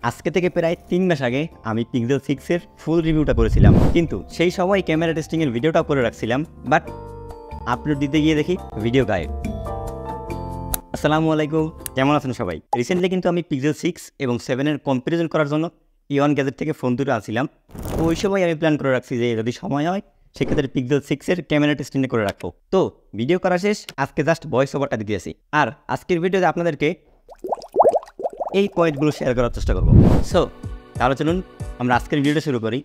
আজকে থেকে প্রায় 3 মাস আগে আমি পিক্সেল 6 এর ফুল রিভিউটা করেছিলাম, কিন্তু সেই সময় ক্যামেরা টেস্টিং এর ভিডিওটা করে রাখছিলাম, বাট আপলোড দিতে গিয়ে দেখি ভিডিও গায়েব। আসসালামু আলাইকুম, কেমন আছেন সবাই? রিসেন্টলি কিন্তু আমি পিক্সেল 6 এবং 7 এর কম্পারিজন করার জন্য ইওয়ান গ্যাজেট থেকে ফোন দুটো আনছিলাম। তো ওই সময় আমি প্ল্যান করে রাখছি যে যদি সময় হয় সেক্ষেত্রে পিক্সেল 6 এর ক্যামেরা টেস্টিং করে রাখবো। তো ভিডিও করা শেষ, আজকে জাস্ট ভয়েস ওভারটা দিতে আসি। আর আজকের ভিডিওতে আপনাদেরকে এই পয়েন্টগুলো শেয়ার করার চেষ্টা করবো। সো তাহলে চলুন আমরা আজকের ভিডিওটা শুরু করি।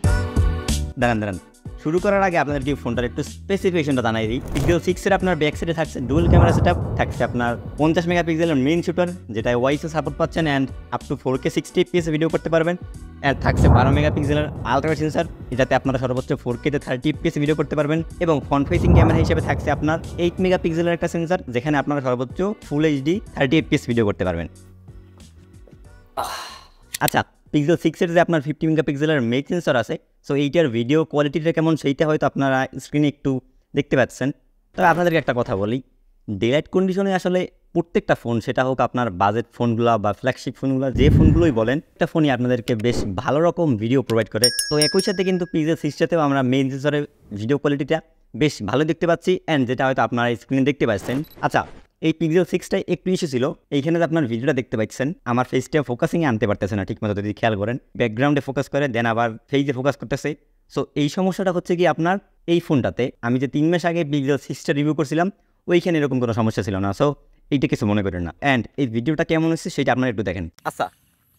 দাঁড়ান শুরু করার আগে আপনাদেরকে ফোনটার একটু স্পেসিফিকেশনটা জানাই দিই। পিক্সেল 6 এর আপনার ব্যাক সাইডে থাকছে ডুয়াল ক্যামেরা সেটআপ, থাকছে আপনার 50 মেগাপিক্সেলের মেইন শুটার যেটা ওয়াইস সাপোর্ট পাচ্ছেন, and up to 4K 60 FPS video করতে পারবেন। অ্যান্ড থাকছে 12 মেগাপিক্সেলের আলট্রা সেন্সর, এটাতে আপনারা সর্বোচ্চ 4K তে 30 FPS ভিডিও করতে পারবেন। এবং ফ্রন্ট ফেসিং ক্যামেরা হিসেবে থাকছে আপনার 8 মেগাপিক্সেলের একটা সেন্সর, যেখানে আপনারা সর্বোচ্চ ফুল HD 30 FPS ভিডিও করতে পারবেন। আচ্ছা, পিক্সেল 6 এর যে আপনার 50 মেগাপিক্সেলের মেইন সেন্সর আছে, সো এইটার ভিডিও কোয়ালিটিটা কেমন সেইটা হয়তো আপনারা স্ক্রিনে একটু দেখতে পাচ্ছেন। তবে আপনাদেরকে একটা কথা বলি, ডে লাইট কন্ডিশনে আসলে প্রত্যেকটা ফোন, সেটা হোক আপনার বাজেট ফোনগুলো বা ফ্ল্যাগশিপ ফোনগুলো, যে ফোনগুলোই বলেন, একটা ফোনই আপনাদেরকে বেশ ভালো রকম ভিডিও প্রোভাইড করে। তো একই সাথে কিন্তু পিক্সেল 6টাতেও আমরা মেইন সেন্সরের ভিডিও কোয়ালিটিটা বেশ ভালো দেখতে পাচ্ছি, অ্যান্ড যেটা হয়তো আপনারা স্ক্রিনে দেখতে পাচ্ছেন। আচ্ছা, এই পিক্সেল 6টায় একটু ইস্যু ছিল, এইখানে যে আপনার ভিডিওটা দেখতে পাচ্ছেন আমার ফেসটা ফোকাসিংয়ে আনতে পারতেছে না ঠিকমতো, যদি খেয়াল করেন ব্যাকগ্রাউন্ডে ফোকাস করে দেন আবার ফেসে ফোকাস করতেছে। সো এই সমস্যাটা হচ্ছে কি আপনার এই ফোনটাতে, আমি যে 3 মাস আগে পিক্সেল 6টা রিভিউ করছিলাম ওইখানে এরকম কোনো সমস্যা ছিল না। সো এইটা কিছু মনে করেন না, অ্যান্ড এই ভিডিওটা কেমন হচ্ছে সেটা আপনারা একটু দেখেন। আচ্ছা,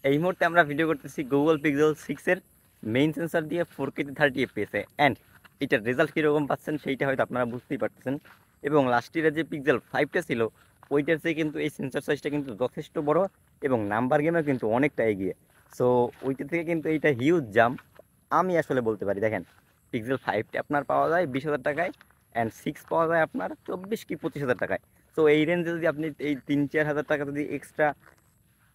এই মুহূর্তে আমরা ভিডিও করতেছি গুগল পিক্সেল 6 এর মেইন সেন্সর দিয়ে 4K 30 FPS, অ্যান্ড এটার রেজাল্ট কীরকম পাচ্ছেন সেইটা হয়তো আপনারা বুঝতেই পারতেছেন। এবং লাস্ট ইয়ারে যে পিক্সেল 5টা ছিল ওইটার চেয়ে কিন্তু এই সেন্সর সাইজটা কিন্তু যথেষ্ট বড় এবং নাম্বার গেমেও কিন্তু অনেকটা এগিয়ে। সো ওইটা থেকে কিন্তু এইটা হিউজ জাম্প আমি আসলে বলতে পারি। দেখেন, পিক্সেল 5টা আপনার পাওয়া যায় 20,000 টাকায়, অ্যান্ড 6 পাওয়া যায় আপনার 24 কি 25,000 টাকায়। সো এই রেঞ্জে যদি আপনি এই 3-4 হাজার টাকা যদি এক্সট্রা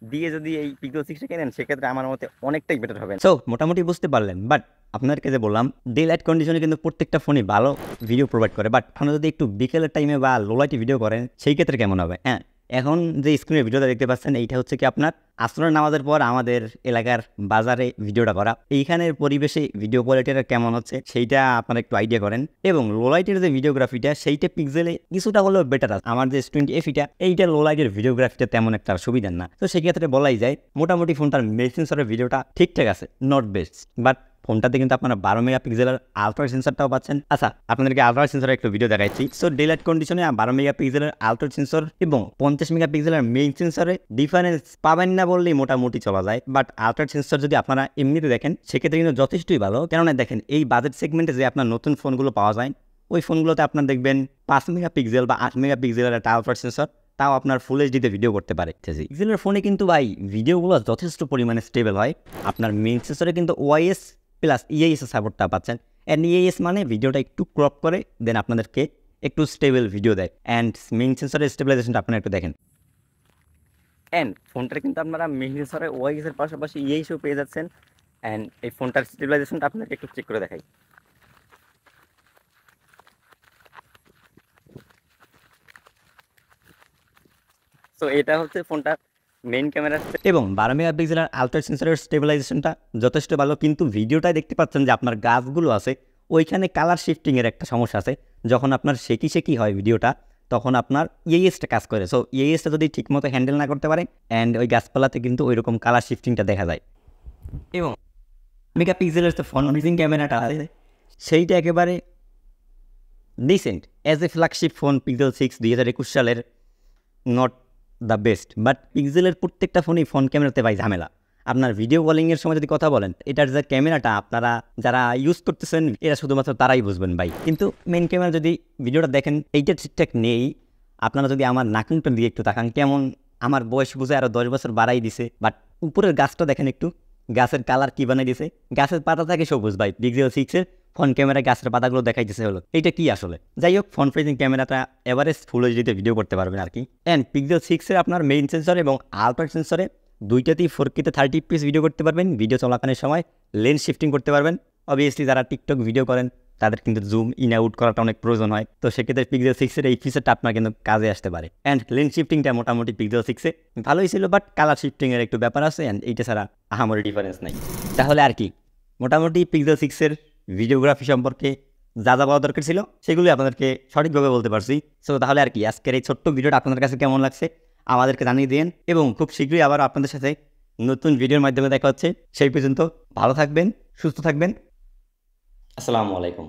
দিয়ে যদি এই পিক্সেল 6টা কেনেন সেক্ষেত্রে আমার মতে অনেকটাই বেটার হবে। সো মোটামুটি বুঝতে পারলেন, বাট আপনাদেরকে যে বললাম ডে লাইট কন্ডিশনে কিন্তু প্রত্যেকটা ফোনই ভালো ভিডিও প্রোভাইড করে, বাট আপনারা যদি একটু বিকেলের টাইমে বা লো লাইটে ভিডিও করেন সেই ক্ষেত্রে কেমন হবে? হ্যাঁ, এখন যে স্ক্রিনের ভিডিওটা দেখতে পাচ্ছেন এইটা হচ্ছে কি আপনার আসরের নামাজের পর আমাদের এলাকার বাজারে ভিডিওটা করা। এইখানের পরিবেশে ভিডিও কোয়ালিটিটা কেমন হচ্ছে সেইটা আপনারা একটু আইডিয়া করেন। এবং লো লাইটের যে ভিডিওগ্রাফিটা সেইটা পিক্সেলে কিছুটা হলেও বেটার আছে। আমার যে S20F এইটা লো লাইটের ভিডিওগ্রাফিটা তেমন একটা সুবিধার না। তো সেক্ষেত্রে বলাই যায় মোটামুটি ফোনটার মেইন সেন্সরের ভিডিওটা ঠিকঠাক আছে, নট বেস্ট, বাট ফোনটাতে কিন্তু আপনারা 12 মেগাপিক্সেলের আলট্রা সেন্সরটাও পাচ্ছেন। আচ্ছা, আপনাদেরকে আলট্রা সেন্সরের একটু ভিডিও দেখাচ্ছি। সো ডে লাইট কন্ডিশনে 12 মেগাপিক্সেলের আলট্রা সেন্সর এবং 50 মেগাপিক্সেলের মেইন সেন্সরে ডিফারেন্স পাবেন না বললেই মোটামুটি চলা যায়। বাট আলট্রা সেন্সর যদি আপনারা এমনিতে দেখেন সেক্ষেত্রে কিন্তু যথেষ্টই ভালো, কেননা দেখেন এই বাজেট সেগমেন্টে যে আপনার নতুন ফোনগুলো পাওয়া যায় ওই ফোনগুলোতে আপনার দেখবেন 5 মেগাপিক্সেল বা 8 মেগাপিক্সেলের একটা আলট্রা সেন্সর, তাও আপনার ফুল এইচডিতে ভিডিও করতে পারে। পিক্সেলের ফোনে কিন্তু ভাই ভিডিওগুলো যথেষ্ট পরিমাণে স্টেবল হয়। আপনার মেইন সেন্সরে কিন্তু ওআইএস প্লাস EIS সাপোর্টটা পাচ্ছেন, অ্যান্ড EIS মানে ভিডিওটা একটু ক্রপ করে দেন আপনাদেরকে একটু স্টেবল ভিডিও দেয়। অ্যান্ড মেইন সেন্সরের স্টেবিলাইজেশনটা আপনারা একটু দেখেন, অ্যান্ড ফোনটার কিন্তু আপনারা মেইন সেন্সরে ওআইএস এর পাশাপাশি EISও পেয়ে যাচ্ছেন। অ্যান্ড এই ফোনটার স্টেবিলাইজেশনটা আপনাকে একটু চেক করে দেখাই। সো এটা হচ্ছে ফোনটার মেইন ক্যামেরা এবং 12 মেগাপিক্সেলের আলট্রা সেন্সরের স্টেবিলাইজেশনটা যথেষ্ট ভালো, কিন্তু ভিডিওটায় দেখতে পাচ্ছেন যে আপনার গাছগুলো আছে ওইখানে কালার শিফটিংয়ের একটা সমস্যা আছে। যখন আপনার শেকি হয় ভিডিওটা তখন আপনার EISটা কাজ করে। সো EISটা যদি ঠিকমতো হ্যান্ডেল না করতে পারে অ্যান্ড ওই গাছপালাতে কিন্তু ওই রকম কালার শিফটিংটা দেখা যায়। এবং মেগাপিক্সেলের যে ফ্রন্ট ফেসিং ক্যামেরাটা আছে সেইটা একেবারে decent as a flagship phone Pixel 6 2021 সালের নট দ্য বেস্ট, বাট পিক্সেলের প্রত্যেকটা ফোনই ফ্রন্ট ক্যামেরাতে ভাই ঝামেলা। আপনার ভিডিও কলিংয়ের সময় যদি কথা বলেন এটার যে ক্যামেরাটা আপনারা যারা ইউজ করতেছেন এটা শুধুমাত্র তারাই বুঝবেন ভাই, কিন্তু মেইন ক্যামেরা যদি ভিডিওটা দেখেন এইটা ঠিকঠাক নেই। আপনারা যদি আমার নাকুনটার দিকে একটু তাকান, কেমন আমার বয়স বুঝে আরও 10 বছর বাড়াই দিছে, বাট উপরের গাছটা দেখেন একটু, গাছের কালার কী বানাই দিছে, গাছের পাতা থাকে সবুজ ভাই। পিক্সেল 6 এর ফ্রন্ট ক্যামেরায় গাছের পাতাগুলো দেখাইতেছে হলো, এইটা কি আসলে? যাই হোক, ফ্রন্ট ফেসিং ক্যামেরাটা এভারেজ ফুল এইচডিতে ভিডিও করতে পারবেন আর কি। অ্যান্ড পিক্সেল 6 এর আপনার মেইন সেন্সর এবং আলট্রা সেন্সরে দুইটাতেই 4K 30 FPS ভিডিও করতে পারবেন। ভিডিও চলাকালীন সময় লেন্স শিফটিং করতে পারবেন। অবভিয়াসলি যারা টিকটক ভিডিও করেন তাদের কিন্তু জুম ইন আউট করাটা অনেক প্রয়োজন হয়। তো সেক্ষেত্রে পিক্সেল 6-এর এই ফিচারটা আপনার কিন্তু কাজে আসতে পারে। অ্যান্ড লেন্স শিফটিংটা মোটামুটি পিক্সেল 6-এ ভালোই ছিল, বাট কালার শিফটিংয়ের একটু ব্যাপার আছে, অ্যান্ড এইটা ছাড়া আহামরি ডিফারেন্স নাই। তাহলে আর কি, মোটামুটি পিক্সেল 6-এর ভিডিওগ্রাফি সম্পর্কে যা যা বলা দরকার ছিল সেগুলোই আপনাদেরকে সঠিকভাবে বলতে পারছি। সো তাহলে আর কি, আজকের এই ছোট্ট ভিডিওটা আপনাদের কাছে কেমন লাগছে আমাদেরকে জানিয়ে দিন, এবং খুব শীঘ্রই আবার আপনাদের সাথে নতুন ভিডিওর মাধ্যমে দেখা হচ্ছে। সেই পর্যন্ত ভালো থাকবেন, সুস্থ থাকবেন। আসসালামু আলাইকুম।